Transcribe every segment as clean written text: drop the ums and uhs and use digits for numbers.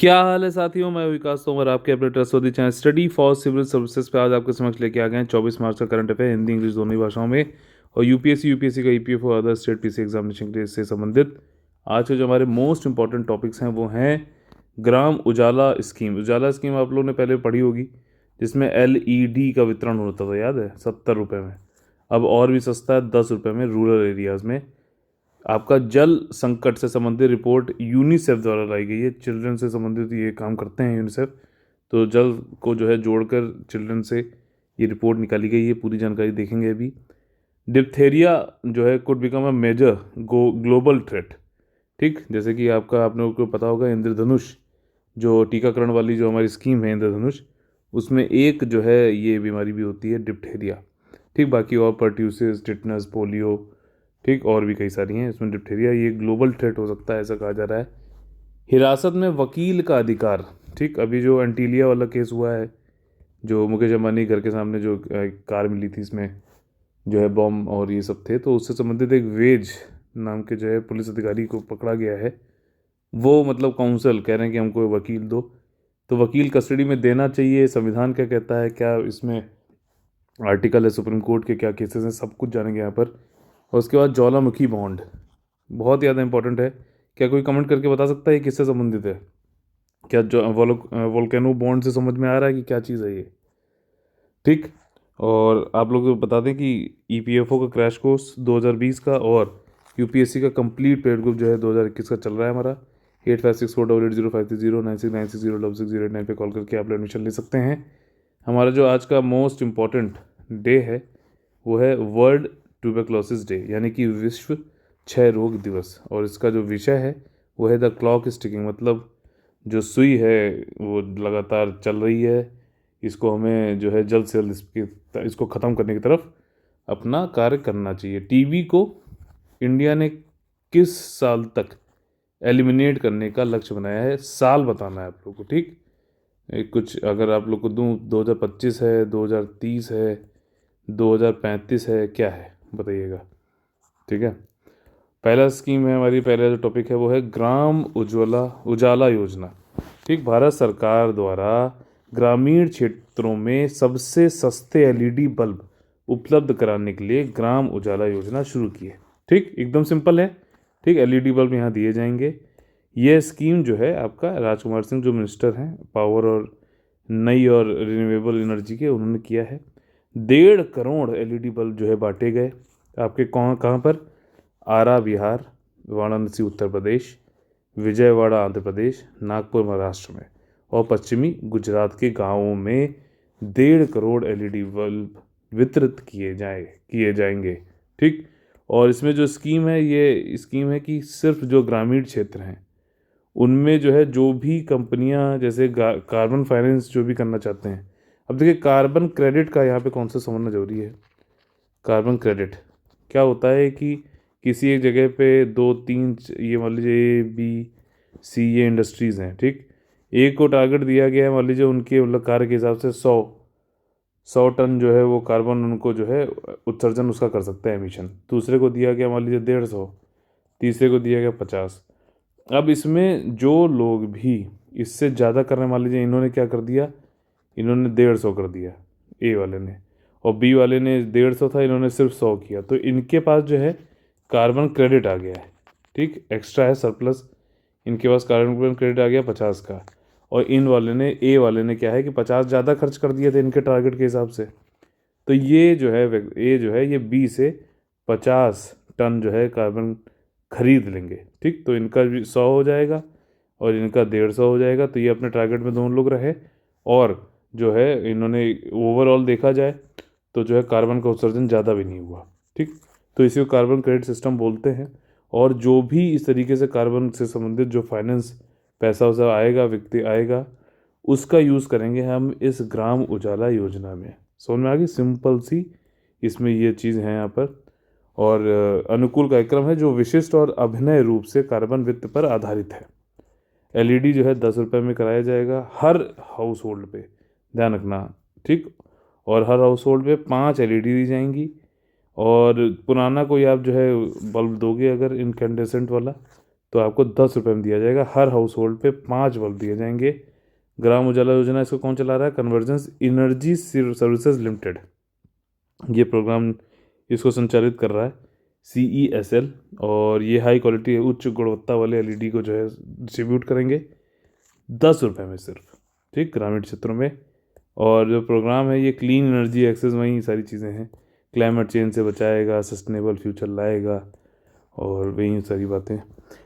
क्या हाल है साथियों। मैं विकास तोमर आपके अपने trustworthy channel study for civil services पे आज आपके समक्ष लेके आ गए हैं 24 मार्च का करंट अफेयर हिंदी इंग्लिश दोनों ही भाषाओं में। और यूपीएससी का EPFO other state PC examination के से संबंधित आज के जो हमारे मोस्ट इंपॉर्टेंट टॉपिक्स हैं वो हैं ग्राम उजाला स्कीम। उजाला स्कीम आप लोगों ने पहले पढ़ी होगी, जिसमें एलईडी का वितरण होता था, याद है, 70 रुपये में। अब और भी सस्ता है, 10 रुपये में रूरल एरियाज़ में। आपका जल संकट से संबंधित रिपोर्ट यूनिसेफ द्वारा लाई गई है। चिल्ड्रन से संबंधित ये काम करते हैं यूनिसेफ, तो जल को जो है जोड़कर चिल्ड्रन से ये रिपोर्ट निकाली गई है। पूरी जानकारी देखेंगे अभी। डिप्थेरिया जो है could become a major global threat. ठीक, जैसे कि आपने को पता होगा, इंद्रधनुष जो टीकाकरण वाली जो हमारी स्कीम है इंद्रधनुष, उसमें एक जो है ये बीमारी भी होती है, डिप्थेरिया। ठीक, बाकी और पर्ट्यूसिस, टिटनस, पोलियो, ठीक, और भी कई सारी हैं। इसमें डिप्थेरिया ये ग्लोबल थ्रेट हो सकता है, ऐसा कहा जा रहा है। हिरासत में वकील का अधिकार। ठीक, अभी जो एंटीलिया वाला केस हुआ है, जो मुकेश अंबानी घर के सामने जो कार मिली थी, इसमें जो है बॉम्ब और ये सब थे, तो उससे संबंधित एक वेज नाम के जो है पुलिस अधिकारी को पकड़ा गया है। वो मतलब काउंसिल कह रहे हैं कि हमको वकील दो, तो वकील कस्टडी में देना चाहिए। संविधान क्या कहता है, क्या इसमें आर्टिकल है सुप्रीम कोर्ट के, क्या केसेस हैं, सब कुछ जानेंगे यहाँ पर। और उसके बाद ज्वालामुखी बॉन्ड बहुत ज़्यादा इंपॉर्टेंट है। क्या कोई कमेंट करके बता सकता है ये किससे संबंधित है? क्या जो वोल्केनो बॉन्ड से समझ में आ रहा है कि क्या चीज़ है ये? ठीक, और आप लोग को बता दें कि ईपीएफओ का क्रैश कोर्स 2020 का और यूपीएससी का कंप्लीट पेड ग्रुप जो है 2021 का चल रहा है हमारा। 8564880530 969606606609 पे कॉल करके आप एडमिशन ले सकते हैं। हमारा जो आज का मोस्ट इम्पॉर्टेंट डे है वो है वर्ल्ड ट्यूबरक्लोसिस डे, यानी कि विश्व क्षय रोग दिवस। और इसका जो विषय है वो है द क्लॉक इज टिकिंग, मतलब जो सुई है वो लगातार चल रही है। इसको हमें जो है जल्द से जल्द इसको ख़त्म करने की तरफ अपना कार्य करना चाहिए। टीबी को इंडिया ने किस साल तक एलिमिनेट करने का लक्ष्य बनाया है? साल बताना है आप लोग को। ठीक, कुछ अगर आप लोग को दूं, 2025 है, 2030 है, 2035 है, क्या है बताइएगा। ठीक है, पहला स्कीम है हमारी, पहला जो टॉपिक है वो है ग्राम उजाला योजना। ठीक, भारत सरकार द्वारा ग्रामीण क्षेत्रों में सबसे सस्ते एलईडी बल्ब उपलब्ध कराने के लिए ग्राम उजाला योजना शुरू की है। ठीक, एकदम सिंपल है। ठीक, एलईडी बल्ब यहाँ दिए जाएंगे। यह स्कीम जो है आपका राजकुमार सिंह जो मिनिस्टर हैं पावर और नई और रिन्यूएबल एनर्जी के, उन्होंने किया है। 1.5 करोड़ एलईडी बल्ब जो है बांटे गए आपके कहाँ कहाँ पर? आरा बिहार, वाराणसी उत्तर प्रदेश, विजयवाड़ा आंध्र प्रदेश, नागपुर महाराष्ट्र में, और पश्चिमी गुजरात के गांवों में 1.5 करोड़ एलईडी बल्ब वितरित किए जाएंगे। ठीक, और इसमें जो स्कीम है, ये स्कीम है कि सिर्फ जो ग्रामीण क्षेत्र हैं उनमें जो है जो भी कंपनियां जैसे कार्बन फाइनेंस जो भी करना चाहते हैं। अब देखिए, कार्बन क्रेडिट का यहाँ पे कॉन्सेप्ट समझना जरूरी है। कार्बन क्रेडिट क्या होता है कि किसी एक जगह पे दो तीन, ये मान लीजिए ए बी सी ये इंडस्ट्रीज़ हैं। ठीक, एक को टारगेट दिया गया है, मान लीजिए उनके मतलब कार्य के हिसाब से 100 टन जो है वो कार्बन उनको जो है उत्सर्जन उसका कर सकते हैं, एमिशन। दूसरे को दिया गया मान लीजिए 150, तीसरे को दिया गया 50। अब इसमें जो लोग भी इससे ज़्यादा कर रहे हैं, मान लीजिए इन्होंने क्या कर दिया, इन्होंने 150 कर दिया ए वाले ने, और बी वाले ने 150 था, इन्होंने सिर्फ 100 किया, तो इनके पास जो है कार्बन क्रेडिट आ गया है। ठीक, एक्स्ट्रा है, सरप्लस। इनके पास कार्बन क्रेडिट आ गया 50 का, और इन वाले ने, ए वाले ने क्या है कि 50 ज़्यादा खर्च कर दिए थे इनके टारगेट के हिसाब से। तो ये जो है ये बी से 50 टन जो है कार्बन खरीद लेंगे। ठीक, तो इनका भी 100 हो जाएगा और इनका 150 हो जाएगा, तो ये अपने टारगेट में दोनों लोग रहे। और जो है इन्होंने ओवरऑल देखा जाए तो जो है कार्बन का उत्सर्जन ज़्यादा भी नहीं हुआ। ठीक, तो इसी को कार्बन क्रेडिट सिस्टम बोलते हैं। और जो भी इस तरीके से कार्बन से संबंधित जो फाइनेंस पैसा वैसा आएगा, व्यक्ति आएगा, उसका यूज़ करेंगे हम इस ग्राम उजाला योजना में। समझ में आ गई? सिंपल सी इसमें ये चीज़ है यहाँ पर। और अनुकूल कार्यक्रम है जो विशिष्ट और अभिनय रूप से कार्बन वित्त पर आधारित है। एलईडी जो है 10 रुपये में कराया जाएगा हर हाउस होल्ड पे, ध्यान रखना। ठीक, और हर हाउस होल्ड पे 5 एलईडी दी जाएंगी। और पुराना कोई आप जो है बल्ब दोगे अगर इनकैंडेसेंट वाला, तो आपको 10 रुपये में दिया जाएगा। हर हाउस होल्ड पे 5 बल्ब दिए जाएंगे। ग्राम उजाला योजना, इसको कौन चला रहा है? कन्वर्जेंस एनर्जी सर्विसेज लिमिटेड, ये प्रोग्राम इसको संचालित कर रहा है CESL। और ये हाई क्वालिटी उच्च गुणवत्ता वाले LED को जो है डिस्ट्रीब्यूट करेंगे 10 रुपये में सिर्फ, ठीक, ग्रामीण क्षेत्रों में। और जो प्रोग्राम है ये क्लीन एनर्जी एक्सेस, वही सारी चीज़ें हैं, क्लाइमेट चेंज से बचाएगा, सस्टेनेबल फ्यूचर लाएगा, और वही सारी बातें।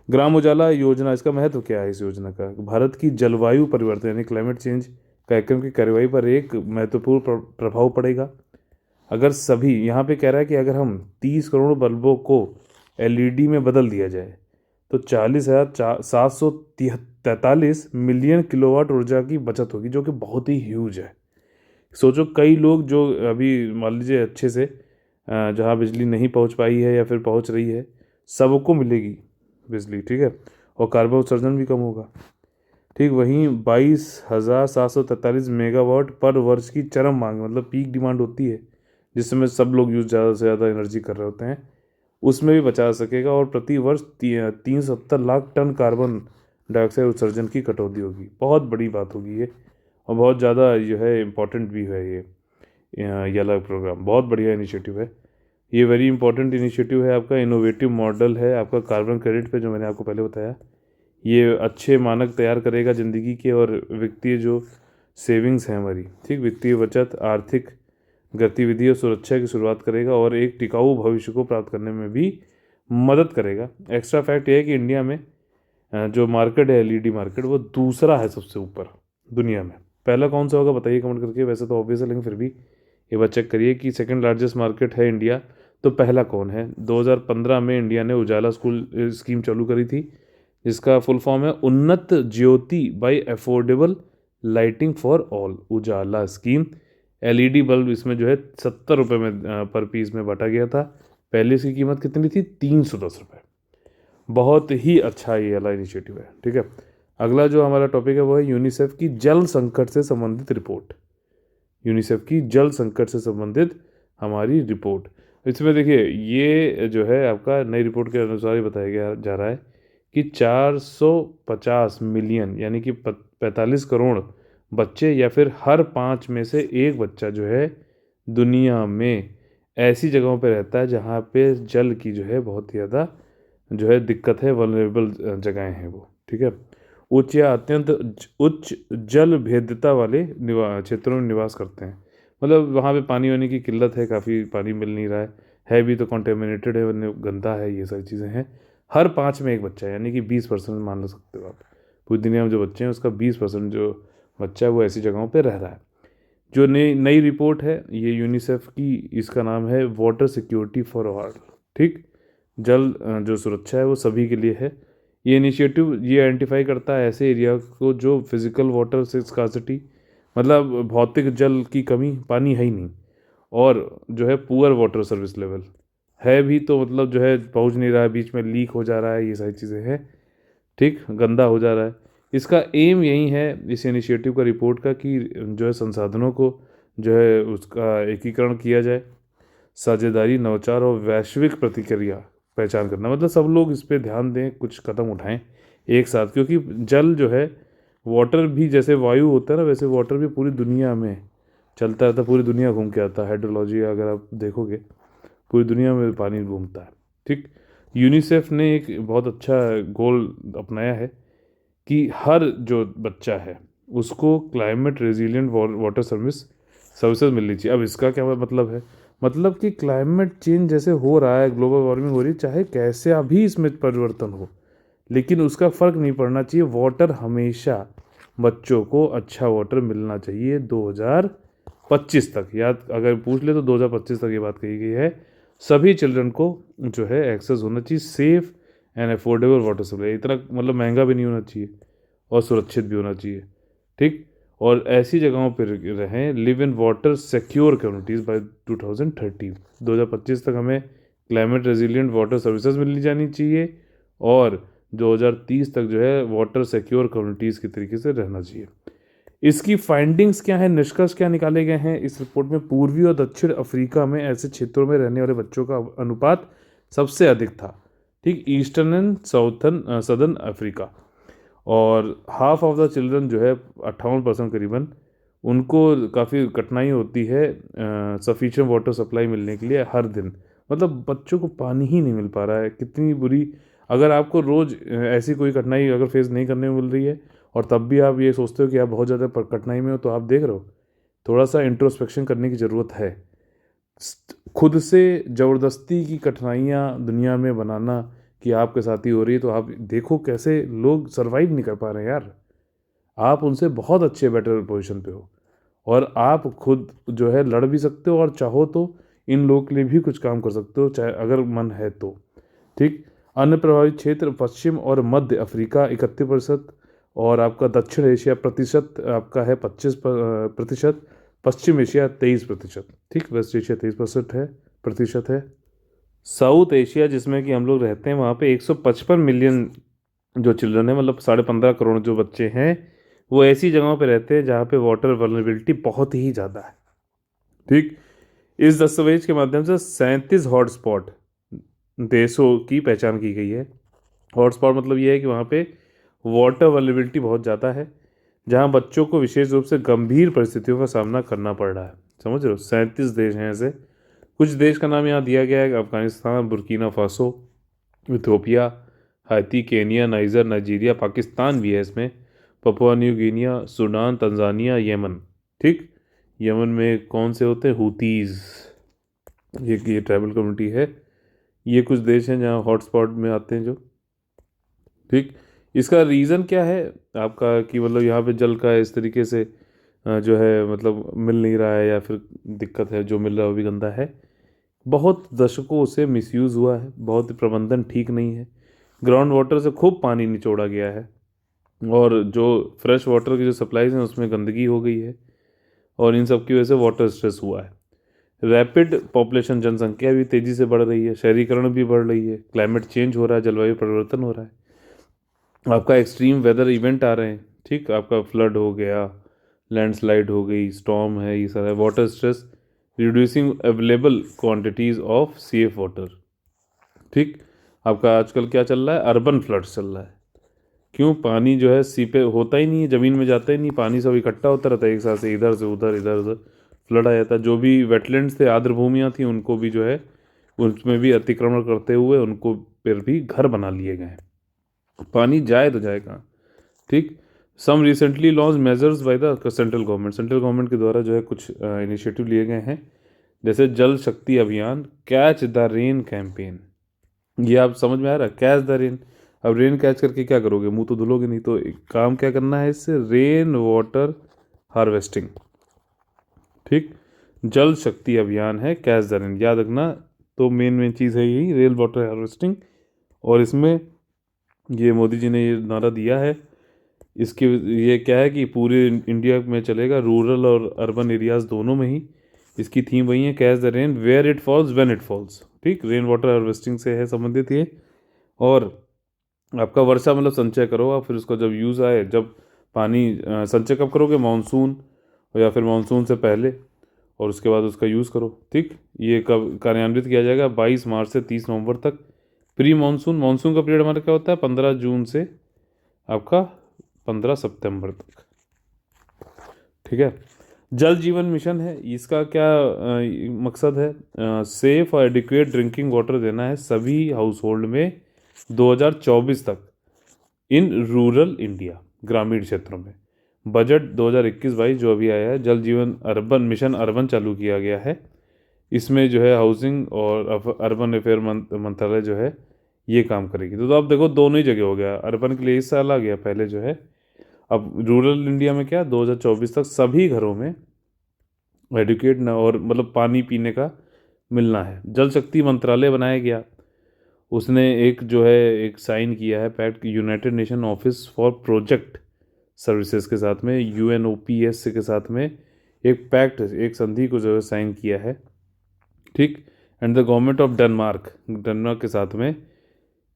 ग्राम उजाला योजना, इसका महत्व क्या है इस योजना का? भारत की जलवायु परिवर्तन यानी क्लाइमेट चेंज कार्यक्रम की कार्यवाही पर एक महत्वपूर्ण प्रभाव पड़ेगा। अगर सभी, यहाँ पे कह रहा है कि अगर हम 30 करोड़ बल्बों को LED में बदल दिया जाए तो 40,743 मिलियन किलोवाट ऊर्जा की बचत होगी, जो कि बहुत ही ह्यूज है। सोचो, कई लोग जो अभी मान लीजिए अच्छे से जहाँ बिजली नहीं पहुँच पाई है या फिर पहुँच रही है, सबको मिलेगी बिजली, ठीक है, और कार्बन उत्सर्जन भी कम होगा, ठीक। वहीं 22,743 मेगावाट पर वर्ष की चरम मांग, मतलब पीक डिमांड होती है जिसमें सब लोग यूज़ ज़्यादा से ज़्यादा एनर्जी कर रहे होते हैं, उसमें भी बचा सकेगा। और प्रति वर्ष 370 लाख टन कार्बन डाइऑक्साइड उत्सर्जन की कटौती होगी। बहुत बड़ी बात होगी ये, और बहुत ज़्यादा जो है इम्पोर्टेंट भी है ये वाला प्रोग्राम। बहुत बढ़िया इनिशिएटिव है ये, वेरी इंपॉर्टेंट इनिशिएटिव है आपका। इनोवेटिव मॉडल है आपका कार्बन क्रेडिट पे, जो मैंने आपको पहले बताया। ये अच्छे मानक तैयार करेगा ज़िंदगी के, और वित्तीय जो सेविंग्स हैं हमारी, ठीक, वित्तीय बचत, आर्थिक गतिविधि और सुरक्षा की शुरुआत करेगा, और एक टिकाऊ भविष्य को प्राप्त करने में भी मदद करेगा। एक्स्ट्रा फैक्ट ये है कि इंडिया में जो मार्केट है LED मार्केट, वो दूसरा है सबसे ऊपर दुनिया में। पहला कौन सा होगा बताइए कमेंट करके। वैसे तो ऑब्वियस है, लेकिन फिर भी एक बार चेक करिए कि सेकंड लार्जेस्ट मार्केट है इंडिया, तो पहला कौन है। 2015 में इंडिया ने उजाला स्कूल स्कीम चालू करी थी, जिसका फुल फॉर्म है Unnat Jyoti by affordable lighting for all, Ujala scheme. LED bulb इसमें जो है 70 रुपये में पर पीस में बांटा गया था। पहले इसकी कीमत कितनी थी? 310 रुपये। बहुत ही अच्छा ये वाला इनिशिएटिव है, ठीक है। अगला जो हमारा टॉपिक है वो है यूनिसेफ की जल संकट से संबंधित रिपोर्ट। यूनिसेफ की जल संकट से संबंधित हमारी रिपोर्ट। इसमें देखिए, ये जो है आपका नई रिपोर्ट के अनुसार ही बताया गया जा रहा है कि 450 मिलियन यानी कि 45 करोड़ बच्चे, या फिर हर 5 में से एक बच्चा जो है दुनिया में ऐसी जगहों पे रहता है जहाँ पे जल की जो है बहुत ही ज़्यादा जो है दिक्कत है, वल्नरेबल जगहें हैं वो, ठीक है। उच्च या अत्यंत उच्च जल भेद्यता वाले क्षेत्रों में निवास करते हैं। मतलब वहाँ पे पानी वानी की किल्लत है, काफ़ी पानी मिल नहीं रहा है भी तो कॉन्टेमिनेटेड है, गंदा है, ये सारी चीज़ें हैं। हर 5 में एक बच्चा है, यानी कि 20% मान लो सकते हो आप। पूरी दुनिया में जो बच्चे हैं उसका 20% जो बच्चा है वो ऐसी जगहों पे रह रहा है। जो नई रिपोर्ट है ये यूनिसेफ की, इसका नाम है वाटर सिक्योरिटी फॉर ऑल, ठीक, जल जो सुरक्षा है वो सभी के लिए है। ये इनिशिएटिव ये आइडेंटिफाई करता है ऐसे एरिया को जो फिजिकल वाटर से स्कार्सिटी, मतलब भौतिक जल की कमी, पानी है ही नहीं, और जो है पुअर वाटर सर्विस लेवल है भी, तो मतलब जो है पहुंच नहीं रहा है, बीच में लीक हो जा रहा है, ये सारी चीज़ें हैं, ठीक, गंदा हो जा रहा है। इसका एम यही है इस इनिशिएटिव का, रिपोर्ट का, कि जो है संसाधनों को जो है उसका एकीकरण किया जाए, साझेदारी, नवाचार और वैश्विक प्रतिक्रिया पहचान करना। मतलब सब लोग इस पर ध्यान दें, कुछ कदम उठाएं एक साथ, क्योंकि जल जो है, वाटर भी जैसे वायु होता है ना, वैसे वाटर भी पूरी दुनिया में चलता रहता है, पूरी दुनिया घूम के आता है। हाइड्रोलॉजी अगर आप देखोगे, पूरी दुनिया में पानी घूमता है, ठीक। यूनिसेफ ने एक बहुत अच्छा गोल अपनाया है कि हर जो बच्चा है उसको क्लाइमेट रेजिलिएंट वाटर सर्विसेज मिलनी चाहिए। अब इसका क्या मतलब है? मतलब कि क्लाइमेट चेंज जैसे हो रहा है, ग्लोबल वार्मिंग हो रही है, चाहे कैसे अभी इसमें परिवर्तन हो, लेकिन उसका फ़र्क नहीं पड़ना चाहिए। वाटर हमेशा बच्चों को अच्छा वाटर मिलना चाहिए 2025 तक। याद अगर पूछ ले तो 2025 तक ये बात कही गई है। सभी चिल्ड्रन को जो है एक्सेस होना चाहिए safe and affordable water supply. इतना मतलब महंगा भी नहीं होना चाहिए और सुरक्षित भी होना चाहिए, ठीक। और ऐसी जगहों पर रहें, live in water secure communities by 2025 तक हमें क्लाइमेट रेजिलिएंट वाटर सर्विसेज मिलनी जानी चाहिए, और 2030 तक जो है वाटर सिक्योर कम्युनिटीज़ के तरीके से रहना चाहिए। इसकी फाइंडिंग्स क्या है, निष्कर्ष क्या निकाले गए हैं इस रिपोर्ट में? पूर्वी और दक्षिण अफ्रीका में ऐसे क्षेत्रों में रहने वाले बच्चों का अनुपात सबसे अधिक था, ठीक, eastern and southern southern Africa. और हाफ ऑफ द चिल्ड्रन जो है 58% करीबन, उनको काफ़ी कठिनाई होती है सफिशिएंट वाटर सप्लाई मिलने के लिए हर दिन। मतलब बच्चों को पानी ही नहीं मिल पा रहा है, कितनी बुरी। अगर आपको रोज़ ऐसी कोई कठिनाई अगर फेस नहीं करने मिल रही है और तब भी आप ये सोचते हो कि आप बहुत ज़्यादा कठिनाई में हो, तो आप देख रहे हो, थोड़ा सा इंट्रोस्पेक्शन करने की ज़रूरत है। खुद से ज़बरदस्ती की कठिनाइयाँ दुनिया में बनाना कि आपके साथ ही हो रही है, तो आप देखो कैसे लोग सरवाइव नहीं कर पा रहे हैं यार। आप उनसे बहुत अच्छे बेटर पोजीशन पे हो और आप खुद जो है लड़ भी सकते हो और चाहो तो इन लोगों के लिए भी कुछ काम कर सकते हो, चाहे अगर मन है तो। ठीक। अन्य प्रभावित क्षेत्र पश्चिम और मध्य अफ्रीका 31%, और आपका दक्षिण एशिया प्रतिशत आपका है 25%, पश्चिम एशिया 23%। ठीक, वेस्ट एशिया 23% है, प्रतिशत है। साउथ एशिया जिसमें कि हम लोग रहते हैं, वहाँ पे 155 मिलियन जो चिल्ड्रन है, मतलब 15.5 करोड़ जो बच्चे हैं, वो ऐसी जगहों पे रहते हैं जहाँ पे वाटर वल्नरेबिलिटी बहुत ही ज़्यादा है। ठीक। इस दस्तावेज के माध्यम से 37 हॉटस्पॉट देशों की पहचान की गई है। हॉटस्पॉट मतलब ये है कि वहाँ पे वाटर वल्नरेबिलिटी बहुत ज़्यादा है, जहाँ बच्चों को विशेष रूप से गंभीर परिस्थितियों का सामना करना पड़ रहा है। समझ रहे हो, 37 देश हैं ऐसे। कुछ देश का नाम यहाँ दिया गया है: Afghanistan, Burkina Faso, Ethiopia, हाइती, Kenya, niger, Nigeria, Pakistan भी है इसमें, Papua new Guinea, Sudan, Tanzania, Yemen. ठीक। यमन में कौन से होते हैं? हूतीज़, ये ट्राइबल कम्युनिटी है। ये कुछ देश हैं जहाँ हॉटस्पॉट में आते हैं जो। ठीक। इसका रीज़न क्या है आपका कि मतलब यहाँ पे जल का इस तरीके से जो है मतलब मिल नहीं रहा है, या फिर दिक्कत है, जो मिल रहा है वो भी गंदा है। बहुत दशकों से मिसयूज़ हुआ है, बहुत प्रबंधन ठीक नहीं है, ग्राउंड वाटर से खूब पानी निचोड़ा गया है, और जो फ्रेश वाटर की जो सप्लाईज हैं उसमें गंदगी हो गई है, और इन सब की वजह से वाटर स्ट्रेस हुआ है। रैपिड पॉपुलेशन, जनसंख्या भी तेज़ी से बढ़ रही है, शहरीकरण भी बढ़ रही है, क्लाइमेट चेंज हो रहा है, जलवायु परिवर्तन हो रहा है, आपका एक्सट्रीम वेदर इवेंट आ रहे हैं। ठीक, आपका फ्लड हो गया, लैंडस्लाइड हो गई, स्टॉर्म है, ये सारा water stress, reducing available quantities of safe water. ठीक। आपका आजकल क्या चल रहा है? अर्बन फ्लड्स चल रहा है। क्यों? पानी जो है सीपे होता ही नहीं है, ज़मीन में जाता ही नहीं, पानी सब इकट्ठा होता रहता है एक साथ से, इधर से उधर, इधर उधर फ्लड आ जाता है। जो भी वेटलैंड्स थे, आर्द्र भूमियाँ थी, उनको भी जो है उसमें भी अतिक्रमण करते हुए उनको फिर भी घर बना लिए गए हैं। पानी जाए तो जाए कहाँ? ठीक। Some recently launch measures by the central government, central government के द्वारा जो है कुछ इनिशिएटिव लिए गए हैं, जैसे जल शक्ति अभियान, कैच द रेन कैंपेन। ये आप समझ में आ रहा है? Catch the rain. अब रेन कैच करके क्या करोगे? मुंह तो धुलोगे नहीं, तो एक काम क्या करना है इससे? Rain water harvesting. ठीक। जल शक्ति अभियान है, कैच द रेन, याद रखना। तो मेन चीज़ है यही, रेन वाटर हार्वेस्टिंग। और इसमें ये मोदी जी ने ये नारा दिया है, इसके ये क्या है कि पूरे इंडिया में चलेगा, रूरल और अर्बन एरियाज़ दोनों में ही। इसकी थीम वही है, catch the rain where it falls when it falls. ठीक, रेन वाटर हार्वेस्टिंग से है संबंधित ये। और आपका वर्षा मतलब संचय करो आप, फिर उसका जब यूज़ आए, जब पानी संचय कब करोगे? मानसून, या फिर मानसून से पहले, और उसके बाद उसका यूज़ करो। ठीक। ये कब कार्यान्वित किया जाएगा? 22 मार्च से 30 नवंबर तक। प्री मानसून, मानसून का पीरियड हमारा क्या होता है? 15 जून से आपका 15 सितंबर तक। ठीक है। जल जीवन मिशन है, इसका क्या मकसद है? सेफ और एडिक्वेट ड्रिंकिंग वाटर देना है सभी हाउस होल्ड में 2024 तक इन रूरल इंडिया, ग्रामीण क्षेत्रों में। बजट 2021-22 जो अभी आया है, जल जीवन अर्बन मिशन अर्बन चालू किया गया है। इसमें जो है हाउसिंग और अर्बन अफेयर मंत्रालय जो है ये काम करेगी। तो आप देखो, दोनों ही जगह हो गया, अर्बन के लिए इस साल आ गया पहले जो है, अब रूरल इंडिया में क्या 2024 तक सभी घरों में एडुकेट ना, और मतलब पानी पीने का मिलना है। जल शक्ति मंत्रालय बनाया गया, उसने एक जो है एक साइन किया है pact, United Nation office for project services के साथ में, UNOPS के साथ में एक पैक्ट, एक संधि को जो है साइन किया है। ठीक। And the government of Denmark, Denmark के साथ में,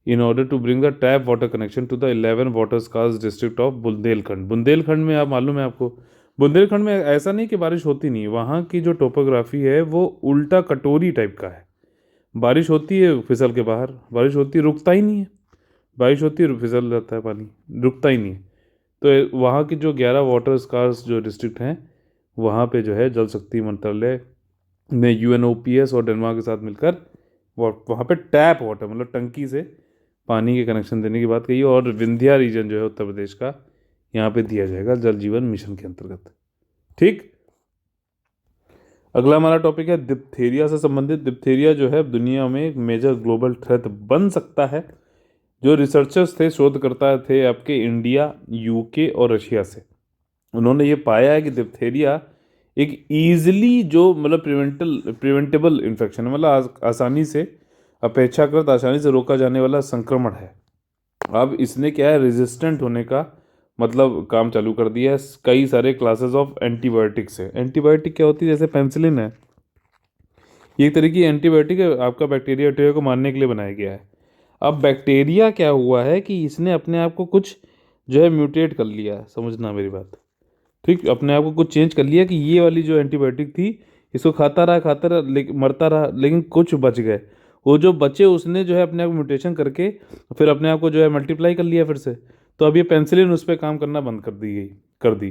in order to bring the tap water connection to the 11 water scarce district of Bundelkhand. Bundelkhand में आप मालूम है आपको, बुंदेलखंड में ऐसा नहीं कि बारिश होती नहीं, वहाँ की जो टोपोग्राफी है वो उल्टा कटोरी टाइप का है। बारिश होती है फिसल के बाहर, बारिश होती है रुकता ही नहीं है, बारिश होती है फिसल जाता है पानी, रुकता ही नहीं है। तो वहाँ की जो 11 वाटर स्कार्स जो डिस्ट्रिक्ट हैं, वहाँ पे जो है जल शक्ति मंत्रालय ने यूएनओपीएस और डेनमार्क के साथ मिलकर वहाँ पे टैप वाटर मतलब टंकी से पानी के कनेक्शन देने की बात कही है। और विंध्या रीजन जो है उत्तर प्रदेश का, यहाँ पे दिया जाएगा जल जीवन मिशन के अंतर्गत। ठीक, अगला हमारा टॉपिक है डिप्थीरिया से संबंधित। डिप्थीरिया जो है दुनिया में एक मेजर ग्लोबल थ्रेट बन सकता है। जो रिसर्चर्स थे, शोधकर्ता थे आपके इंडिया, यूके और रशिया से, उन्होंने ये पाया है कि डिप्थीरिया एक ईजिली जो मतलब प्रिवेंटेबल इन्फेक्शन है, मतलब आसानी से, अपेक्षाकृत आसानी से रोका जाने वाला संक्रमण है। अब इसने क्या है, रेजिस्टेंट होने का मतलब काम चालू कर दिया है कई सारे क्लासेस ऑफ एंटीबायोटिक से। एंटीबायोटिक क्या होती है, जैसे पेंसिलिन है, ये एक तरह की एंटीबायोटिक है, आपका बैक्टीरिया को मारने के लिए बनाया गया है। अब बैक्टीरिया क्या हुआ है कि इसने अपने आप को कुछ जो है म्यूटेट कर लिया है, समझना मेरी बात। ठीक, अपने आप को कुछ चेंज कर लिया कि ये वाली जो एंटीबायोटिक थी, इसको खाता रहा लेकिन मरता रहा, लेकिन कुछ बच गए। वो जो बचे उसने जो है अपने आप को म्यूटेशन करके फिर अपने आप को जो है मल्टीप्लाई कर लिया फिर से। तो अब ये पेंसिलिन उस पर काम करना बंद कर दी।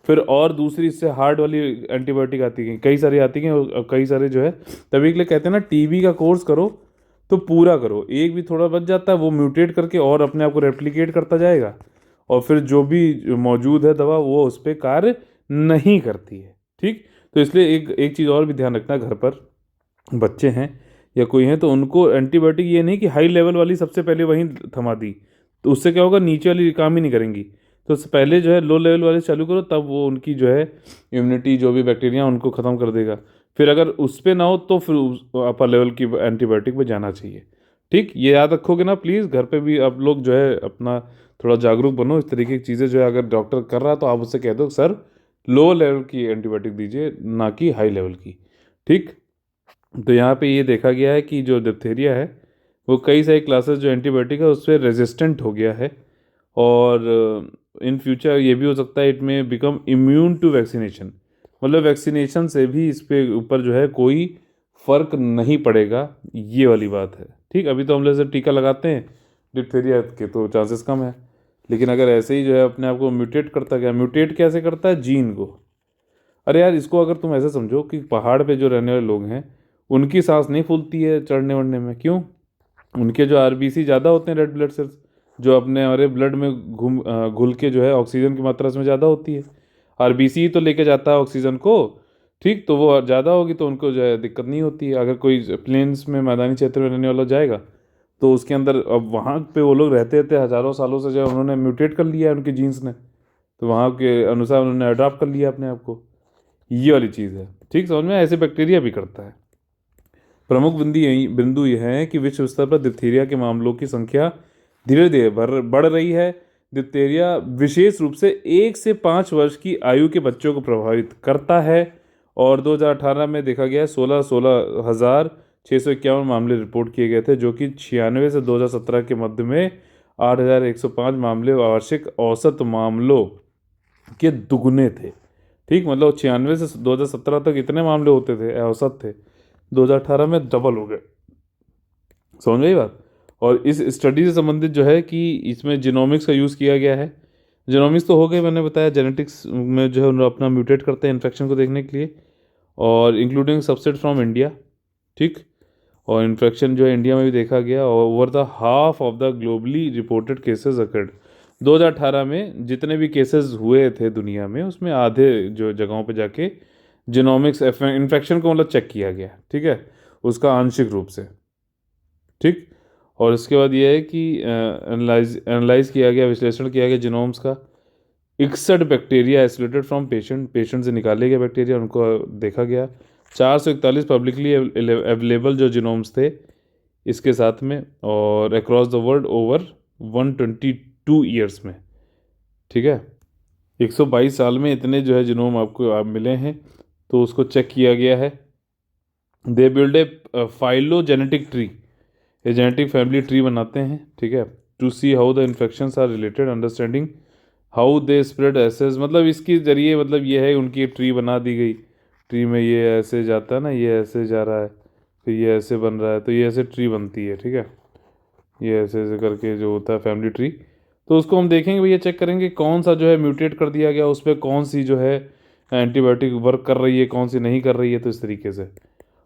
फिर और दूसरी इससे हार्ड वाली एंटीबायोटिक आती गई, कई सारी आती गई, और कई सारे जो है, तभी के लिए कहते हैं ना, टीबी का कोर्स करो तो पूरा करो, एक भी थोड़ा बच जाता है वो म्यूटेट करके और अपने आप को रेप्लिकेट करता जाएगा, और फिर जो भी मौजूद है दवा वो उस पर कार्य नहीं करती है। ठीक, तो इसलिए एक एक चीज़ और भी ध्यान रखना, घर पर बच्चे हैं या कोई हैं तो उनको एंटीबायोटिक ये नहीं कि हाई लेवल वाली सबसे पहले वहीं थमा दी, तो उससे क्या होगा, नीचे वाली काम ही नहीं करेंगी। तो उससे पहले जो है लो लेवल वाले चालू करो, तब वो उनकी जो है इम्यूनिटी जो भी बैक्टीरिया उनको ख़त्म कर देगा। फिर अगर उस पर ना हो तो फिर अपर लेवल की एंटीबायोटिक पे जाना चाहिए। ठीक, ये याद रखोगे ना प्लीज़, घर पे भी आप लोग जो है अपना थोड़ा जागरूक बनो। इस तरीके की चीज़ें जो है अगर डॉक्टर कर रहा है तो आप उससे कह दो सर लो लेवल की एंटीबायोटिक दीजिए, ना कि हाई लेवल की। ठीक, तो यहाँ पे ये देखा गया है कि जो डिप्थीरिया है वो कई सारी क्लासेस जो एंटीबायोटिक है उससे रेजिस्टेंट हो गया है, और इन फ्यूचर ये भी हो सकता है इट में बिकम इम्यून टू वैक्सीनेशन, मतलब वैक्सीनेशन से भी इस पे ऊपर जो है कोई फर्क नहीं पड़ेगा, ये वाली बात है। ठीक, अभी तो हम लोग से टीका लगाते हैं डिप्थीरिया के तो चांसेस कम है, लेकिन अगर ऐसे ही जो है अपने आप को म्यूटेट करता गया, म्यूटेट कैसे करता है, जीन को। अरे यार, इसको अगर तुम ऐसे समझो कि पहाड़ पे जो रहने वाले लोग हैं उनकी सांस नहीं फूलती है चढ़ने वढ़ने में, क्यों? उनके जो आरबीसी ज़्यादा होते हैं, रेड ब्लड सेल्स, जो अपने हमारे ब्लड में घुल के जो है ऑक्सीजन की मात्रा उसमें ज़्यादा होती है। आरबीसी ही तो लेके जाता है ऑक्सीजन को। ठीक, तो वो ज़्यादा होगी तो उनको जो है दिक्कत नहीं होती है। अगर कोई प्लेन्स में मैदानी क्षेत्र में रहने वाला जाएगा तो उसके अंदर, अब वहाँ पे वो लोग रहते थे हज़ारों सालों से, जो उन्होंने म्यूटेट कर लिया है उनके जीन्स ने, तो वहाँ के अनुसार उन्होंने अडॉप्ट कर लिया अपने आप को, ये वाली चीज़ है। ठीक, समझ में? ऐसे बैक्टीरिया भी करता है। प्रमुख बिंदु यह है कि विश्व स्तर पर डिप्थीरिया के मामलों की संख्या धीरे धीरे बढ़ रही है। डिप्थीरिया विशेष रूप से 1 से 5 वर्ष की आयु के बच्चों को प्रभावित करता है, और 2018 में देखा गया 16,651 मामले रिपोर्ट किए गए थे, जो कि 96 से 2017 के मध्य में 8,105 मामले वार्षिक औसत मामलों के दुगने थे। ठीक, मतलब 96 से 2017 तक इतने मामले होते थे, औसत थे, 2018 में डबल हो गए। समझ गई बात? और इस स्टडी से संबंधित जो है कि इसमें जिनोमिक्स का यूज़ किया गया है। जिनोमिक्स तो हो गए, मैंने बताया, जेनेटिक्स में जो है उन्होंने अपना म्यूटेट करते हैं इन्फेक्शन को देखने के लिए, और इंक्लूडिंग सबसेट फ्रॉम इंडिया। ठीक, और इन्फेक्शन जो है इंडिया में भी देखा गया, और over the half of the globally reported cases occurred. 2018 में जितने भी केसेस हुए थे दुनिया में, उसमें आधे जो जगहों पे जाके जिनोमिक्स इन्फेक्शन को मतलब चेक किया गया। ठीक है, उसका आंशिक रूप से। ठीक, और इसके बाद ये है कि एनालाइज किया गया, विश्लेषण किया गया जिनोम्स का। 61 बैक्टीरिया आइसोलेटेड फ्रॉम पेशेंट से निकाले गए बैक्टीरिया, उनको देखा गया। 441 पब्लिकली अवेलेबल जो जिनोम्स थे इसके साथ में, और across the world over 122 years में। ठीक है, 122 साल में इतने जो है जिनोम आपको आप मिले हैं, तो उसको चेक किया गया है। They build a phylogenetic tree, ये जेनेटिक फैमिली ट्री बनाते हैं। ठीक है, to see how the infections are related, understanding how they spread assess, मतलब इसके जरिए मतलब ये है उनकी एक ट्री बना दी गई। ट्री में ये ऐसे जाता है ना, ये ऐसे जा रहा है, फिर ये ऐसे बन रहा है, तो ये ऐसे ट्री बनती है, ठीक है। ये ऐसे ऐसे करके जो होता है फैमिली ट्री, तो उसको हम देखेंगे भैया, चेक करेंगे कौन सा जो है म्यूटेट कर दिया गया, उस पर कौन सी जो है एंटीबायोटिक वर्क कर रही है, कौन सी नहीं कर रही है, तो इस तरीके से।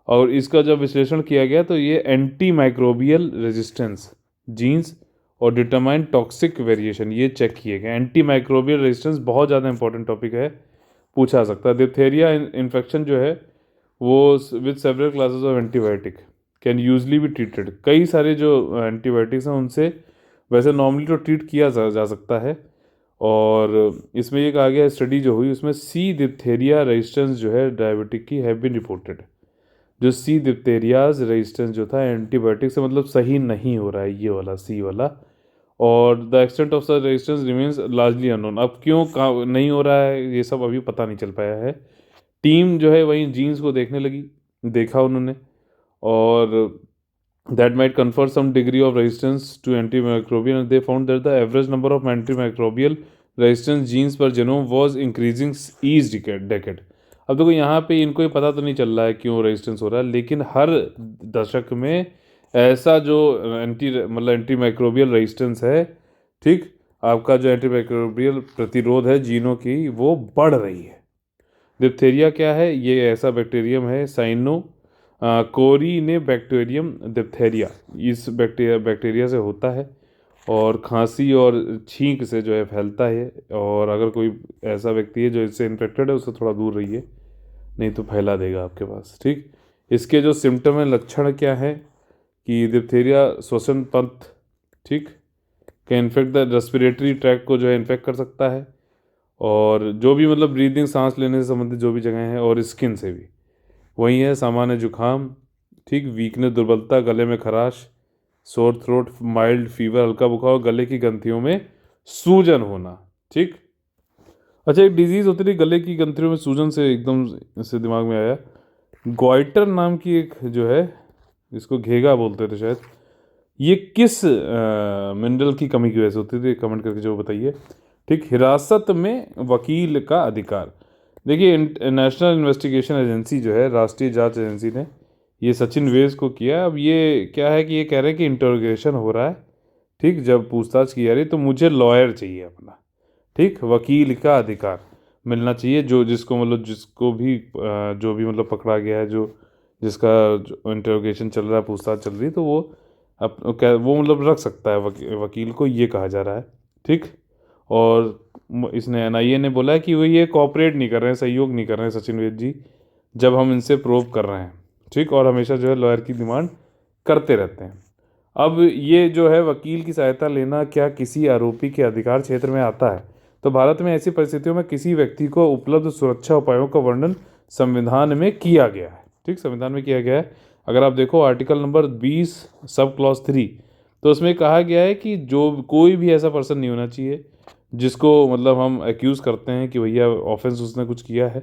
और इसका जब विश्लेषण किया गया तो ये एंटी माइक्रोबियल रेजिस्टेंस जीन्स और डिटरमाइन टॉक्सिक वेरिएशन ये चेक किए गए। एंटी माइक्रोबियल रेजिस्टेंस बहुत ज़्यादा इंपॉर्टेंट टॉपिक है, पूछा सकता है। डिप्थेरिया इन्फेक्शन जो है वो with several classes of antibiotic can usually be treated. कई सारे जो एंटीबायोटिक्स हैं उनसे वैसे नॉर्मली तो ट्रीट किया जा सकता है। और इसमें ये कहा गया स्टडी जो हुई उसमें सी डिप्थेरिया रेजिस्टेंस जो है डायबिटिक की हैव बीन रिपोर्टेड। जो सी डिप्थेरियाज रेजिस्टेंस जो था एंटीबायोटिक से मतलब सही नहीं हो रहा है, ये वाला सी वाला। और the extent of such resistance remains largely unknown. अब क्यों नहीं हो रहा है ये सब अभी पता नहीं चल पाया है। टीम जो है वही जीन्स को देखने लगी, देखा उन्होंने, और that might confer some degree of resistance to antimicrobial, and they found that the average number of antimicrobial resistance genes per genome was increasing each decade। अब देखो यहाँ पे इनको ये पता तो नहीं चल रहा है क्यों रेजिस्टेंस हो रहा है, लेकिन हर दशक में ऐसा जो एंटीमाइक्रोबियल रेजिस्टेंस है, ठीक, आपका जो एंटीमाइक्रोबियल प्रतिरोध है जीनों की वो बढ़ रही है। डिप्थेरिया क्या है, ये ऐसा बैक्टीरियम है साइनो कोरी ने बैक्टीरियम डिप्थेरिया, इस बैक्टीरिया से होता है और खांसी और छींक से जो है फैलता है। और अगर कोई ऐसा व्यक्ति है जो इससे इन्फेक्टेड है उससे थोड़ा दूर रहिए, नहीं तो फैला देगा आपके पास, ठीक। इसके जो सिम्टम है, लक्षण क्या है कि डिप्थेरिया श्वसन पंथ, ठीक, can infect the respiratory tract को जो है इन्फेक्ट कर सकता है, और जो भी मतलब ब्रीदिंग सांस लेने से संबंधित जो भी जगह हैं, और स्किन से भी वही है। सामान्य जुखाम, ठीक, वीकनेस दुर्बलता, गले में खराश, सोर थ्रोट, माइल्ड फीवर, हल्का बुखार, गले की ग्रंथियों में सूजन होना, ठीक। अच्छा, एक डिजीज होती थी गले की ग्रंथियों में सूजन से, एकदम से दिमाग में आया, ग्वाइटर नाम की एक जो है, इसको घेगा बोलते थे शायद, ये किस मिनरल की कमी की वजह से होती थी, कमेंट करके जो बताइए, ठीक। हिरासत में वकील का अधिकार। देखिए नेशनल इन्वेस्टिगेशन एजेंसी जो है, राष्ट्रीय जांच एजेंसी ने ये सचिन वेज को किया। अब ये क्या है कि ये कह रहे हैं कि इंटरोगेशन हो रहा है, ठीक, जब पूछताछ की जा रही है तो मुझे लॉयर चाहिए अपना, ठीक, वकील का अधिकार मिलना चाहिए, जो जिसको मतलब जिसको भी जो भी मतलब पकड़ा गया है, जो जिसका इंटरोगेशन चल रहा है, पूछताछ चल रही है, तो वो वो मतलब रख सकता है वकील को, ये कहा जा रहा है, ठीक। और इसने एनआईए ने बोला है कि वो ये कोऑपरेट नहीं कर रहे हैं, सहयोग नहीं कर रहे हैं सचिन वेद जी, जब हम इनसे प्रोब कर रहे हैं, ठीक, और हमेशा जो है लॉयर की डिमांड करते रहते हैं। अब ये जो है वकील की सहायता लेना क्या किसी आरोपी के अधिकार क्षेत्र में आता है? तो भारत में ऐसी परिस्थितियों में किसी व्यक्ति को उपलब्ध सुरक्षा उपायों का वर्णन संविधान में किया गया है, ठीक, संविधान में किया गया है। अगर आप देखो आर्टिकल नंबर 20 सब क्लॉज 3, तो उसमें कहा गया है कि जो कोई भी ऐसा पर्सन नहीं होना चाहिए जिसको मतलब हम एक्यूज़ करते हैं कि भैया ऑफेंस उसने कुछ किया है,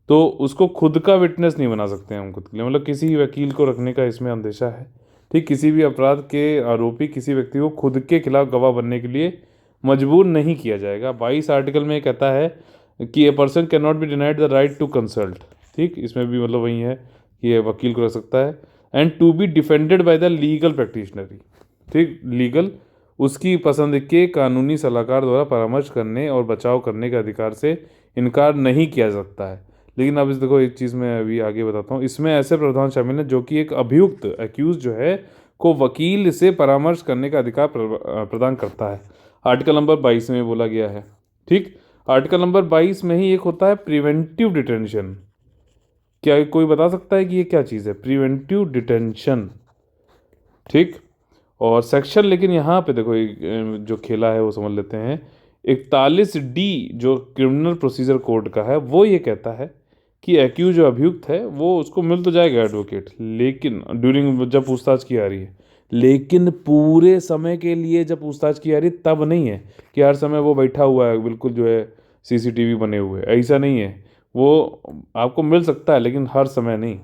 तो उसको खुद का विटनेस नहीं बना सकते हैं हम खुद के लिए, मतलब किसी वकील को रखने का इसमें अंदेशा है, ठीक। किसी भी अपराध के आरोपी किसी व्यक्ति को खुद के खिलाफ गवाह बनने के लिए मजबूर नहीं किया जाएगा। 22 आर्टिकल में कहता है कि a person can not be denied the right to consult, ठीक, इसमें भी मतलब वही है कि ये वकील को रख सकता है, and to be defended by the legal practitioner, ठीक, लीगल उसकी पसंद के कानूनी सलाहकार द्वारा परामर्श करने और बचाव करने के अधिकार से इनकार नहीं किया जा सकता है। लेकिन अब इस देखो एक चीज़ मैं अभी आगे बताता हूँ, इसमें ऐसे प्रावधान शामिल हैं जो कि एक अभियुक्त एक्यूज जो है को वकील से परामर्श करने का अधिकार प्रदान करता है। आर्टिकल नंबर 22 में बोला गया है, ठीक। आर्टिकल नंबर 22 में ही एक होता है प्रिवेंटिव डिटेंशन। क्या कोई बता सकता है कि ये क्या चीज़ है प्रिवेंटिव डिटेंशन, ठीक। और सेक्शन, लेकिन यहाँ पे देखो जो खेला है वो समझ लेते हैं। 41D जो क्रिमिनल प्रोसीजर कोड का है वो ये कहता है कि एक्यूज जो अभियुक्त है वो उसको मिल तो जाएगा एडवोकेट, लेकिन ड्यूरिंग जब पूछताछ की आ रही है, लेकिन पूरे समय के लिए जब पूछताछ की आ रही है तब नहीं है कि हर समय वो बैठा हुआ है बिल्कुल जो है सीसीटीवी बने हुए, ऐसा नहीं है। वो आपको मिल सकता है लेकिन हर समय नहीं,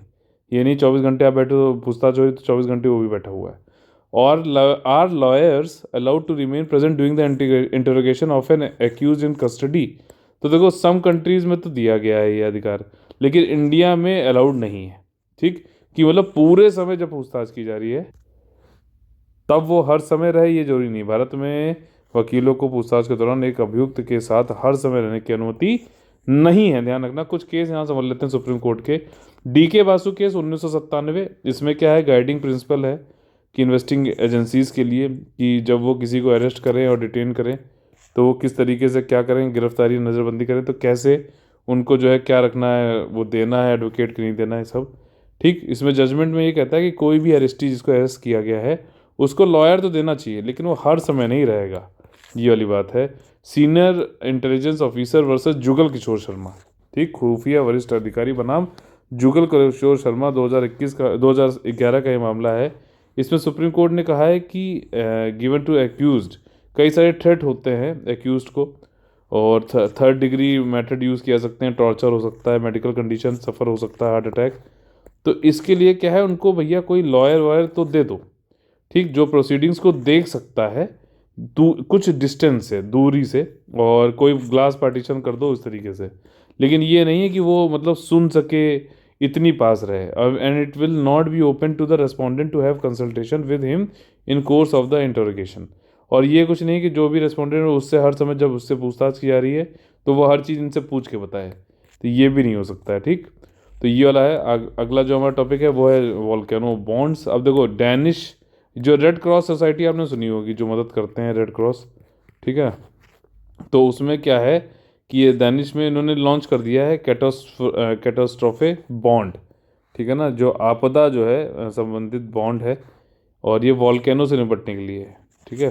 ये नहीं 24 घंटे आप बैठे तो पूछताछ हो रही तो 24 घंटे वो भी बैठा हुआ है। और are lawyers allowed to remain present during the interrogation of an accuse in custody. तो देखो सम कंट्रीज़ में तो दिया गया है ये अधिकार, लेकिन इंडिया में अलाउड नहीं है, ठीक। कि मतलब पूरे समय जब पूछताछ की जा रही है तब वो हर समय रहे, ये जरूरी नहीं। भारत में वकीलों को पूछताछ के दौरान एक अभियुक्त के साथ हर समय रहने की अनुमति नहीं है। ध्यान रखना। कुछ केस यहाँ समझ लेते हैं सुप्रीम कोर्ट के। D K Basu case 1997। इसमें क्या है, गाइडिंग प्रिंसिपल है कि इन्वेस्टिंग एजेंसीज के लिए कि जब वो किसी को अरेस्ट करें और डिटेन करें तो वो किस तरीके से क्या करें, गिरफ्तारी नज़रबंदी करें तो कैसे उनको जो है क्या रखना है, वो देना है एडवोकेट की नहीं देना है सब। ठीक। इसमें जजमेंट में ये कहता है कि कोई भी अरेस्टी जिसको अरेस्ट किया गया है उसको लॉयर तो देना चाहिए लेकिन वो हर समय नहीं रहेगा, ये वाली बात है। Senior intelligence officer versus Jugal Kishore Sharma. ठीक। खुफिया वरिष्ठ अधिकारी बनाम जुगल किशोर शर्मा 2021 का 2011 का ये मामला है। इसमें सुप्रीम कोर्ट ने कहा है कि गिवन टू एक्यूज्ड कई सारे थ्रेट होते हैं एक्यूज्ड को, और थर्ड डिग्री मेथड यूज़ किया सकते हैं, टॉर्चर हो सकता है, मेडिकल कंडीशन सफ़र हो सकता है, हार्ट अटैक। तो इसके लिए क्या है, उनको भैया कोई लॉयर वॉयर तो दे दो। ठीक। जो प्रोसीडिंग्स को देख सकता है कुछ डिस्टेंस से, दूरी से, और कोई ग्लास पार्टीशन कर दो इस तरीके से। लेकिन ये नहीं है कि वो मतलब सुन सके, इतनी पास रहे। And it will not be open to the respondent to have consultation with him in course of the interrogation. और ये कुछ नहीं कि जो भी रेस्पोंडेंट है उससे हर समय जब उससे पूछताछ की जा रही है तो वो हर चीज़ इनसे पूछ के बताए, तो ये भी नहीं हो सकता है। ठीक। तो ये वाला है। अगला जो हमारा टॉपिक है वो है वोल्केनो बॉन्ड्स। अब देखो, डैनिश जो रेड क्रॉस सोसाइटी आपने सुनी होगी, जो मदद करते हैं रेड क्रॉस, ठीक है, तो उसमें क्या है कि ये डैनिश में इन्होंने लॉन्च कर दिया है कैटास्ट्रोफे बॉन्ड। ठीक है ना, जो आपदा जो है संबंधित बॉन्ड है, और ये वॉल्केनो से निपटने के लिए है। ठीक है।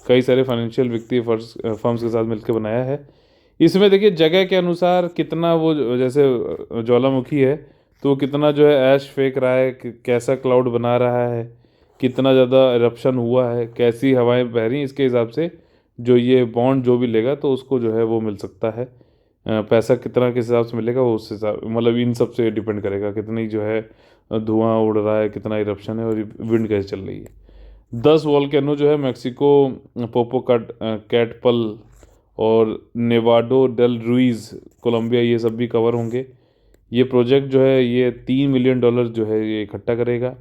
कई सारे फाइनेंशियल वित्तीय फर्म्स के साथ मिलकर बनाया है। इसमें देखिए जगह के अनुसार कितना वो जैसे ज्वालामुखी है तो वो कितना जो है ऐश फेंक रहा है, कैसा क्लाउड बना रहा है, कितना ज़्यादा इरप्शन हुआ है, कैसी हवाएं बह रही हैं, इसके हिसाब से जो ये बॉन्ड जो भी लेगा तो उसको जो है वो मिल सकता है। पैसा कितना किस हिसाब से मिलेगा वो उस हिसाब मतलब इन सब से डिपेंड करेगा, कितनी जो है धुआं उड़ रहा है, कितना इरप्शन है, और विंड कैसे चल रही है। 10 वॉल्केनो जो है मेक्सिको, कैटपल और नेवाडो डेल रुइज कोलंबिया, ये सब भी कवर होंगे। ये प्रोजेक्ट जो है ये $3 मिलियन जो है ये इकट्ठा करेगा,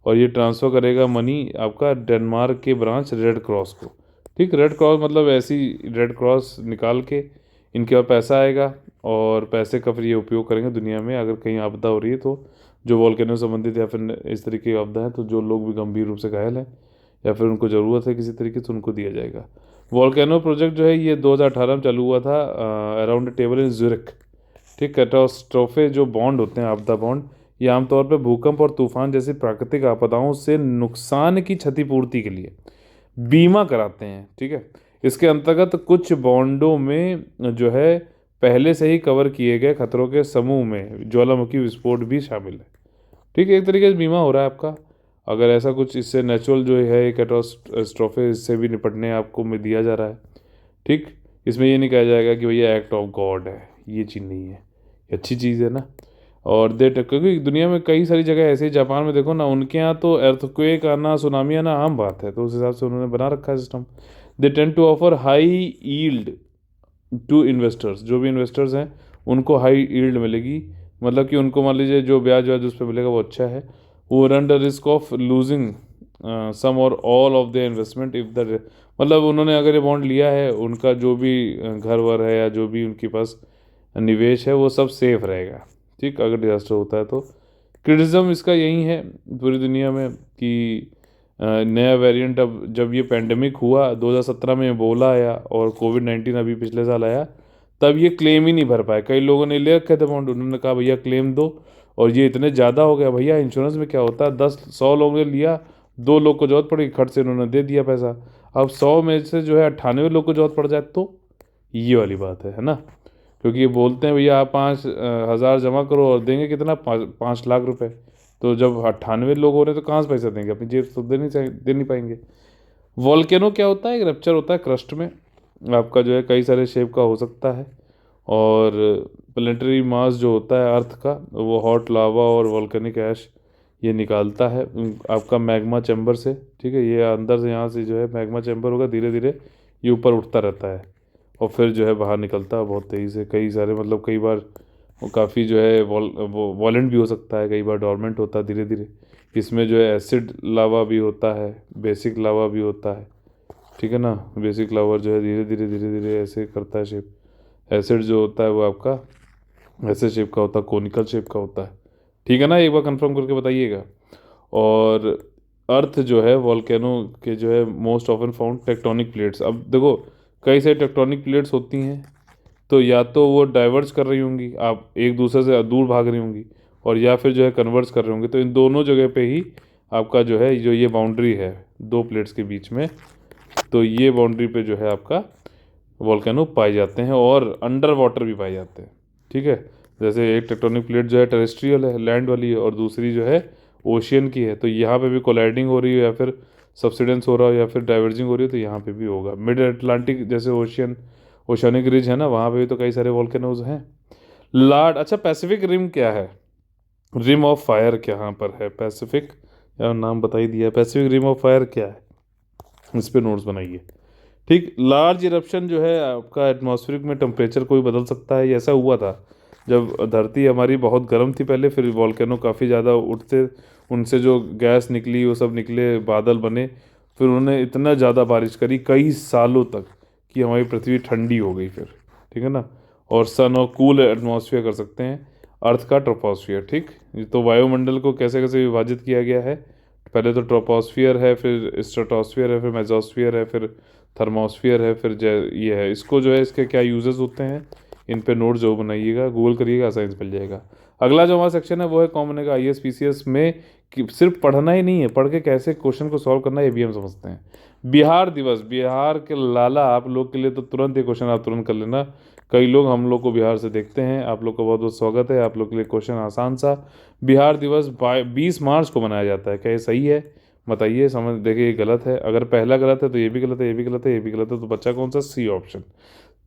और ये ट्रांसफ़र करेगा मनी आपका डेनमार्क के ब्रांच रेड क्रॉस को। ठीक। रेड क्रॉस मतलब ऐसी रेड क्रॉस निकाल के इनके पास पैसा आएगा, और पैसे का फिर ये उपयोग करेंगे दुनिया में अगर कहीं आपदा हो रही है तो, जो वॉल्केनो संबंधित या फिर इस तरीके की आपदा है तो जो लोग भी गंभीर रूप से घायल हैं या फिर उनको ज़रूरत है किसी तरीके से, उनको दिया जाएगा। वॉल्केनो प्रोजेक्ट जो है ये 2018 में चालू हुआ था around the table in Zurich. ठीक। कैटास्ट्रोफे जो बॉन्ड होते हैं, आपदा बॉन्ड, ये आमतौर पर भूकंप और तूफान जैसी प्राकृतिक आपदाओं से नुकसान की क्षतिपूर्ति के लिए बीमा कराते हैं। ठीक है। इसके अंतर्गत कुछ बॉन्डों में जो है पहले से ही कवर किए गए खतरों के समूह में ज्वालामुखी विस्फोट भी शामिल है। ठीक है। एक तरीके से बीमा हो रहा है आपका, अगर ऐसा कुछ इससे नेचुरल जो है कैटास्ट्रोफे इससे भी निपटने आपको में दिया जा रहा है। ठीक। इसमें ये नहीं कहा जाएगा कि भैया एक्ट ऑफ गॉड है, ये चीज़ नहीं है, ये अच्छी चीज़ है ना। और क्योंकि दुनिया में कई सारी जगह ऐसे ही, जापान में देखो ना, उनके यहाँ तो अर्थक्वेक आना, सुनामी आना आम बात है, तो उस हिसाब से उन्होंने बना रखा है system. They tend to offer high yield to investors. जो भी इन्वेस्टर्स हैं उनको हाई यील्ड मिलेगी, मतलब कि उनको मान लीजिए जो ब्याज व्याज उस पर मिलेगा वो अच्छा है। वो run the risk of losing some or all of the investment if the, मतलब उन्होंने अगर ये बॉन्ड लिया है, उनका जो भी घर वर है या जो भी उनके पास निवेश है वो सब सेफ रहेगा। ठीक। अगर डिजास्टर होता है तो क्रिटिज़म इसका यही है पूरी दुनिया में कि नया वेरिएंट, अब जब ये पेंडेमिक हुआ 2017 में बोला आया और कोविड-19 अभी पिछले साल आया, तब ये क्लेम ही नहीं भर पाए। कई लोगों ने ले रखे थे बॉन्ड, उन्होंने कहा भैया क्लेम दो, और ये इतने ज़्यादा हो गया। भैया इंश्योरेंस में क्या होता है, 10-100 लोगों ने लिया, 2 लोग को जरूरत पड़ी, खट से उन्होंने दे दिया पैसा। अब 100 में से जो है 98 लोग को जरूरत पड़ जाए तो ये वाली बात है ना। क्योंकि ये बोलते हैं भैया आप 5,000 जमा करो और देंगे कितना, 5 लाख रुपए। तो जब 98 लोग हो रहे हैं तो कहाँ से पैसा देंगे, अपनी जेब तो दे नहीं पाएंगे। वॉल्केनो क्या होता है, एक रप्चर होता है क्रस्ट में आपका, जो है कई सारे शेप का हो सकता है, और प्लेनेटरी मास जो होता है अर्थ का, वो हॉट लावा और वॉल्केनिक ऐश ये निकालता है आपका मैग्मा चैम्बर से। ठीक है। ये अंदर से यहाँ से जो है मैग्मा चैम्बर होगा, धीरे धीरे ये ऊपर उठता रहता है और फिर जो है बाहर निकलता है बहुत तेज़ी से। कई सारे मतलब कई बार वो काफ़ी जो है वो वॉलेंट भी हो सकता है, कई बार डॉर्मेंट होता है धीरे धीरे। इसमें जो है एसिड लावा भी होता है, बेसिक लावा भी होता है, ठीक है ना। बेसिक लावा जो है धीरे धीरे ऐसे करता है शेप। एसिड जो होता है वो आपका ऐसे शेप का होता है, कोनिकल शेप का होता है, ठीक है ना। एक बार कंफर्म करके बताइएगा। और अर्थ जो है वॉल्केनो के जो है most often found tectonic plates. अब देखो कई सारी टेक्टोनिक प्लेट्स होती हैं, तो या तो वो डाइवर्ज कर रही होंगी, आप एक दूसरे से दूर भाग रही होंगी, और या फिर जो है कन्वर्ज कर रहे होंगे। तो इन दोनों जगह पे ही आपका जो है जो ये बाउंड्री है दो प्लेट्स के बीच में, तो ये बाउंड्री पे जो है आपका वॉल्केनो पाए जाते हैं और अंडर वाटर भी पाए जाते हैं, ठीक है। जैसे एक टेक्टोनिक प्लेट जो है टेरेस्ट्रियल है, लैंड वाली है, और दूसरी जो है ओशियन की है। तो यहाँ पे भी कोलाइडिंग हो रही है या फिर सब्सिडेंस हो रहा है या फिर डाइवर्जिंग हो रही है, तो यहाँ पे भी होगा। मिड अटलांटिक जैसे ओशियनिक रिज है ना, वहाँ पे भी तो कई सारे वॉल्केनोज हैं। अच्छा पैसिफिक रिम क्या है? रिम ऑफ फायर क्या यहाँ पर है? पैसिफिक, यार नाम बता ही दिया है। पैसिफिक रिम ऑफ फायर क्या है, इस पे नोट्स बनाइए। ठीक, लार्ज इरप्शन जो है आपका एटमॉस्फेरिक में टेम्परेचर को भी बदल सकता है। ये ऐसा हुआ था जब धरती हमारी बहुत गर्म थी पहले, फिर वॉल्केनो काफ़ी ज़्यादा उठते, उनसे जो गैस निकली वो सब निकले, बादल बने, फिर उन्होंने इतना ज़्यादा बारिश करी कई सालों तक कि हमारी पृथ्वी ठंडी हो गई फिर, ठीक है ना। और सन और कूल एटमॉस्फेयर कर सकते हैं अर्थ का ट्रोपोस्फियर, ठीक। तो वायुमंडल को कैसे कैसे विभाजित किया गया है? पहले तो ट्रोपोस्फियर है, फिर स्ट्रेटोस्फियर है, फिर मेसोस्फियर है, फिर थर्मोस्फियर है, फिर ये है। इसको जो है इसके क्या यूजेस होते हैं, इन पे नोट जो बनाइएगा, गूगल करिएगा, आसानी से मिल जाएगा। अगला जो हमारा सेक्शन है वो है कॉमन है I S P C S में, कि सिर्फ पढ़ना ही नहीं है, पढ़ के कैसे क्वेश्चन को सॉल्व करना है ये भी हम समझते हैं। बिहार दिवस, बिहार के लाला आप लोग के लिए तो तुरंत ये क्वेश्चन आप तुरंत कर लेना। कई लोग हम लोग को बिहार से देखते हैं, आप लोग का बहुत बहुत स्वागत है। आप लोग के लिए क्वेश्चन आसान सा। बिहार दिवस 20 मार्च को मनाया जाता है, क्या ये सही है? बताइए, समझ देखिए ये गलत है। अगर पहला गलत है तो ये भी गलत है, ये भी गलत है, ये भी गलत है, तो बच्चा कौन सा? सी ऑप्शन,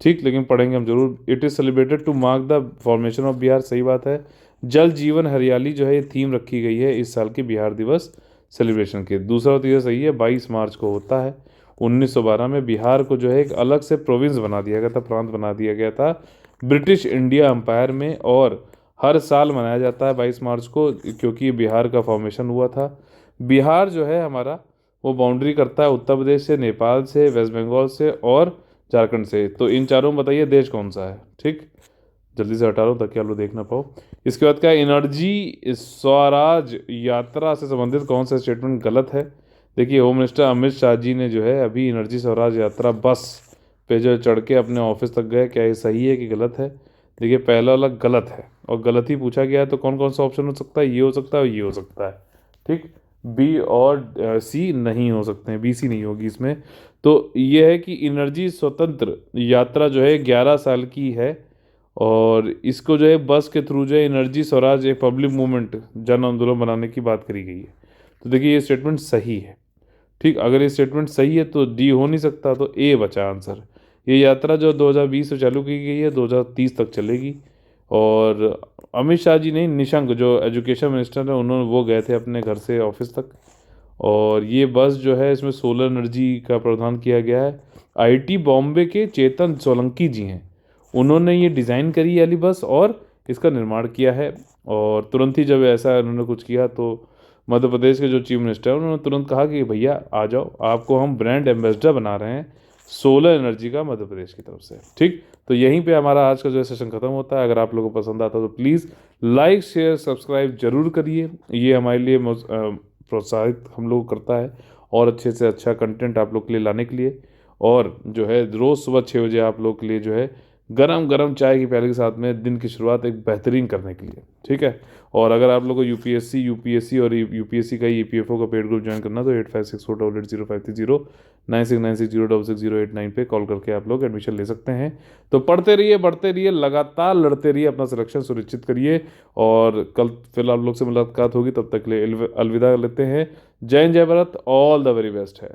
ठीक। लेकिन पढ़ेंगे हम जरूर। It is celebrated to mark the formation of Bihar, सही बात है। जल जीवन हरियाली जो है ये थीम रखी गई है इस साल के बिहार दिवस सेलिब्रेशन के। दूसरा तो ये सही है, 22 मार्च को होता है। 1912 में बिहार को जो है एक अलग से प्रोविंस बना दिया गया था, प्रांत बना दिया गया था ब्रिटिश इंडिया एम्पायर में, और हर साल मनाया जाता है 22 मार्च को, क्योंकि बिहार का फॉर्मेशन हुआ था। बिहार जो है हमारा वो बाउंड्री करता है उत्तर प्रदेश से, नेपाल से, वेस्ट बंगाल से और झारखंड से। तो इन चारों में बताइए देश कौन सा है, ठीक। जल्दी से हटा रहा हूँ ताकि आप लोग देख ना पाओ। इसके बाद क्या, एनर्जी स्वराज यात्रा से संबंधित कौन सा स्टेटमेंट गलत है? देखिए होम मिनिस्टर अमित शाह जी ने जो है अभी एनर्जी स्वराज यात्रा बस पे जो चढ़ के अपने ऑफिस तक गए, क्या ये सही है कि गलत है? देखिए पहला वाला गलत है, और गलत ही पूछा गया है, तो कौन कौन सा ऑप्शन हो सकता है? ये हो सकता है और ये हो सकता है, ठीक। बी और सी नहीं हो सकते हैं, बी सी नहीं होगी इसमें। तो ये है कि एनर्जी स्वतंत्र यात्रा जो है 11 साल की है, और इसको जो है बस के थ्रू जो है एनर्जी स्वराज एक पब्लिक मूवमेंट, जन आंदोलन बनाने की बात करी गई है। तो देखिए ये स्टेटमेंट सही है, ठीक। अगर ये स्टेटमेंट सही है तो डी हो नहीं सकता, तो ए बचा आंसर। ये यात्रा जो 2020 से चालू की गई है 2030 तक चलेगी। और अमित शाह जी नहीं, निशंक जो एजुकेशन मिनिस्टर है, उन्होंने वो गए थे अपने घर से ऑफिस तक। और ये बस जो है इसमें सोलर एनर्जी का प्रावधान किया गया है। आईआईटी बॉम्बे के चेतन सोलंकी जी हैं, उन्होंने ये डिज़ाइन करी वाली बस और इसका निर्माण किया है। और तुरंत ही जब ऐसा उन्होंने कुछ किया तो मध्य प्रदेश के जो चीफ मिनिस्टर हैं उन्होंने तुरंत कहा कि भैया आ जाओ, आपको हम ब्रांड एम्बेसडर बना रहे हैं सोलर एनर्जी का मध्य प्रदेश की तरफ से, ठीक। तो यहीं पे हमारा आज का जो सेशन खत्म होता है। अगर आप लोगों को पसंद आता है तो प्लीज़ लाइक शेयर सब्सक्राइब जरूर करिए, ये हमारे लिए प्रोत्साहित हम लोग करता है और अच्छे से अच्छा कंटेंट आप लोग के लिए लाने के लिए। और जो है रोज़ सुबह 6 बजे आप लोग के लिए जो है गरम गरम चाय की प्याली के साथ में दिन की शुरुआत एक बेहतरीन करने के लिए, ठीक है। और अगर आप लोग को यूपीएससी और यूपीएससी का ईपीएफओ का पेड ग्रुप ज्वाइन करना तो 8564880530 9696066089 पे कॉल करके आप लोग एडमिशन ले सकते हैं। तो पढ़ते रहिए, बढ़ते रहिए, लगातार लड़ते रहिए, अपना सिलेक्शन सुनिश्चित करिए। और कल फिर आप लोग से मुलाकात होगी, तब तक के लिए अलविदा लेते हैं। जय हिंद, जय Bharat, all the very best है।